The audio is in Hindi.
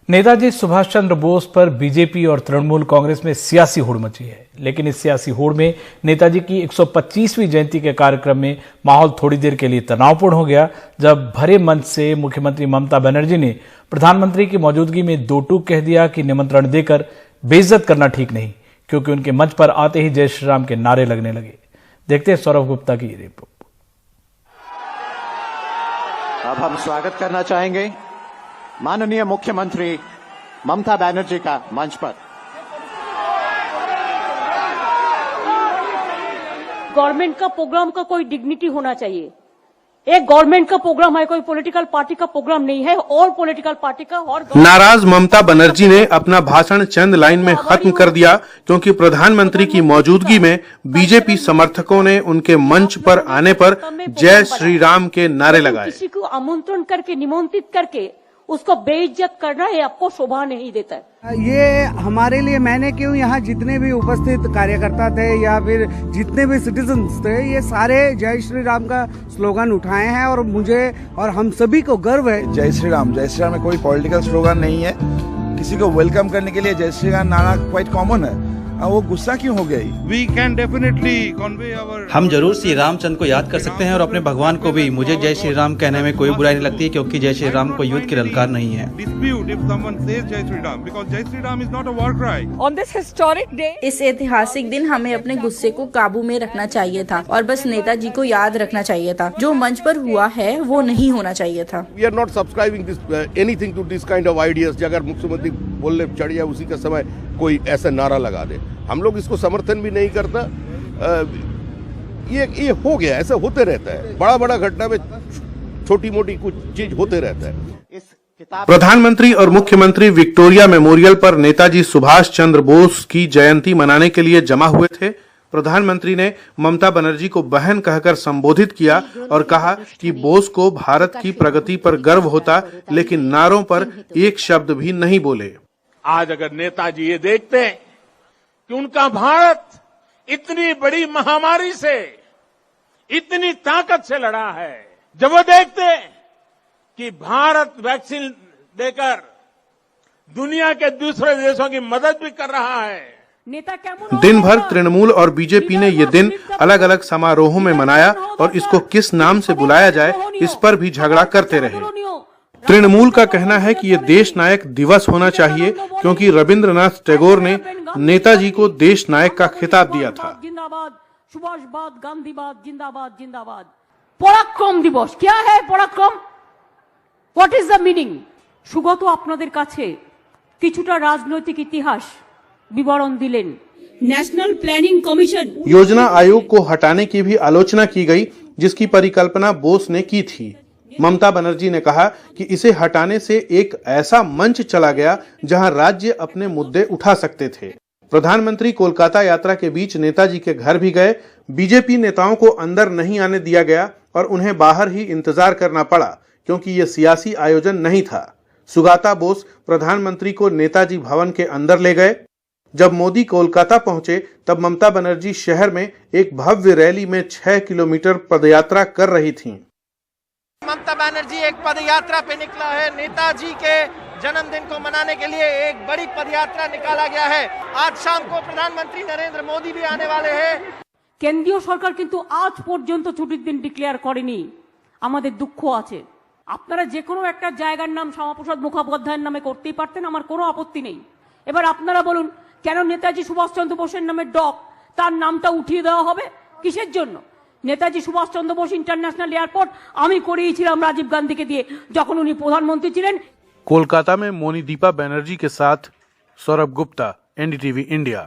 नेताजी सुभाष चंद्र बोस पर बीजेपी और तृणमूल कांग्रेस में सियासी होड़ मची है, लेकिन इस सियासी होड़ में नेताजी की 125वीं जयंती के कार्यक्रम में माहौल थोड़ी देर के लिए तनावपूर्ण हो गया, जब भरे मंच से मुख्यमंत्री ममता बनर्जी ने प्रधानमंत्री की मौजूदगी में दो टूक कह दिया कि निमंत्रण देकर बेइज्जत करना ठीक नहीं, क्योंकि उनके मंच पर आते ही जय श्री राम के नारे लगने लगे। देखते हैं सौरभ गुप्ता की रिपोर्ट। अब हम स्वागत करना चाहेंगे माननीय मुख्यमंत्री ममता बनर्जी का मंच पर। गवर्नमेंट का प्रोग्राम का कोई डिग्निटी होना चाहिए। एक गवर्नमेंट का प्रोग्राम है, कोई पॉलिटिकल पार्टी का प्रोग्राम नहीं है, और पॉलिटिकल पार्टी का। और नाराज ममता बनर्जी ने अपना भाषण चंद लाइन में खत्म कर दिया, क्योंकि प्रधानमंत्री की मौजूदगी में बीजेपी समर्थकों ने उनके मंच पर आने पर जय श्री राम के नारे लगाए। किसी को आमंत्रण करके, निमंत्रित करके उसको बेइज्जत करना है, आपको शोभा नहीं देता है। ये हमारे लिए, मैंने क्यों, यहाँ जितने भी उपस्थित कार्यकर्ता थे या फिर जितने भी सिटीजन्स थे, ये सारे जय श्री राम का स्लोगन उठाए हैं और मुझे और हम सभी को गर्व है। जय श्री राम में कोई पॉलिटिकल स्लोगन नहीं है। किसी को वेलकम करने के लिए जय श्री राम नारा क्वाइट कॉमन है। वो गुस्सा क्यों हो गई? We can definitely convey our... हम जरूर श्री रामचंद्र को याद कर सकते हैं और अपने भगवान को भी। मुझे जय श्री राम कहने में कोई बुराई नहीं लगती, क्योंकि जय श्री राम को युद्ध की ललकार नहीं है। इस ऐतिहासिक दिन हमें अपने गुस्से को काबू में रखना चाहिए था और बस नेताजी को याद रखना चाहिए था। जो मंच पर हुआ है वो नहीं होना चाहिए था। We are not subscribing this anything to this kind of ideas। अगर मुख्यमंत्री बोलने चढ़ जाए उसी का समय कोई ऐसा नारा लगा दे, हम लोग इसको समर्थन भी नहीं करता। ये हो गया, ऐसा होते रहता है। बड़ा घटना में छोटी मोटी कुछ चीज होते रहता है। प्रधानमंत्री और मुख्यमंत्री विक्टोरिया मेमोरियल पर नेताजी सुभाष चंद्र बोस की जयंती मनाने के लिए जमा हुए थे। प्रधानमंत्री ने ममता बनर्जी को बहन कहकर संबोधित किया और कहा कि बोस को भारत की प्रगति पर गर्व होता, लेकिन नारों पर एक शब्द भी नहीं बोले। आज अगर नेताजी ये देखते कि उनका भारत इतनी बड़ी महामारी से इतनी ताकत से लड़ा है, जब वो देखते कि भारत वैक्सीन देकर दुनिया के दूसरे देशों की मदद भी कर रहा है। दिन भर तृणमूल और बीजेपी ने ये दिन अलग अलग समारोहों में मनाया और इसको किस नाम से बुलाया जाए, इस पर भी झगड़ा करते रहे। तृणमूल का कहना है कि ये देश नायक दिवस होना चाहिए, क्योंकि रविंद्रनाथ टैगोर ने नेताजी को देश नायक का खिताब दिया था। जिंदाबाद सुभाषबाद, गांधीबाद, जिंदाबाद जिंदाबाद। पराक्रम दिवस क्या है? पराक्रम, व्हाट इज द मीनिंग? सुगत আপনাদের কাছে কিছুটা রাজনৈতিক ইতিহাস विवरण दिलेन। नेशनल प्लानिंग कमीशन योजना आयोग को हटाने की भी आलोचना की गई, जिसकी परिकल्पना बोस ने की थी। ममता बनर्जी ने कहा कि इसे हटाने से एक ऐसा मंच चला गया जहां राज्य अपने मुद्दे उठा सकते थे। प्रधानमंत्री कोलकाता यात्रा के बीच नेताजी के घर भी गए। बीजेपी नेताओं को अंदर नहीं आने दिया गया और उन्हें बाहर ही इंतजार करना पड़ा, क्योंकि ये सियासी आयोजन नहीं था। सुगाता बोस प्रधानमंत्री को नेताजी भवन के अंदर ले गए। जब मोदी कोलकाता पहुंचे तब ममता बनर्जी शहर में एक भव्य रैली में 6 किलोमीटर पदयात्रा कर रही थीं। ममता बनर्जी एक पदयात्रा पे निकला है। नेताजी के जन्मदिन को मनाने के लिए एक बड़ी पदयात्रा निकाला गया है। आज शाम को प्रधानमंत्री नरेंद्र मोदी भी आने वाले हैं। केंद्रीय सरकार किंतु आज पर्यন্ত ছুটির দিন ডিক্লেয়ার করেনি। আমাদের দুঃখ আছে। আপনারা যে কোনো একটা জায়গার নাম শ্যামাপ্রসাদ মুখোপাধ্যায়ের নামে করতেই পারতেন, আমার কোনো আপত্তি নেই। এবার আপনারা বলুন, কেন নেতাজি সুভাষচন্দ্র বোসের নামে ডক, তার নামটা উঠিয়ে দেওয়া হবে? কিসের জন্য? नेताजी सुभाष चंद्र बोस इंटरनेशनल एयरपोर्ट আমি করিয়েছিলাম রাজীব গান্ধীকে দিয়ে যখন উনি প্রধানমন্ত্রী ছিলেন। कोलकाता में मोनीदीपा बनर्जी के साथ सौरभ गुप्ता, NDTV इंडिया।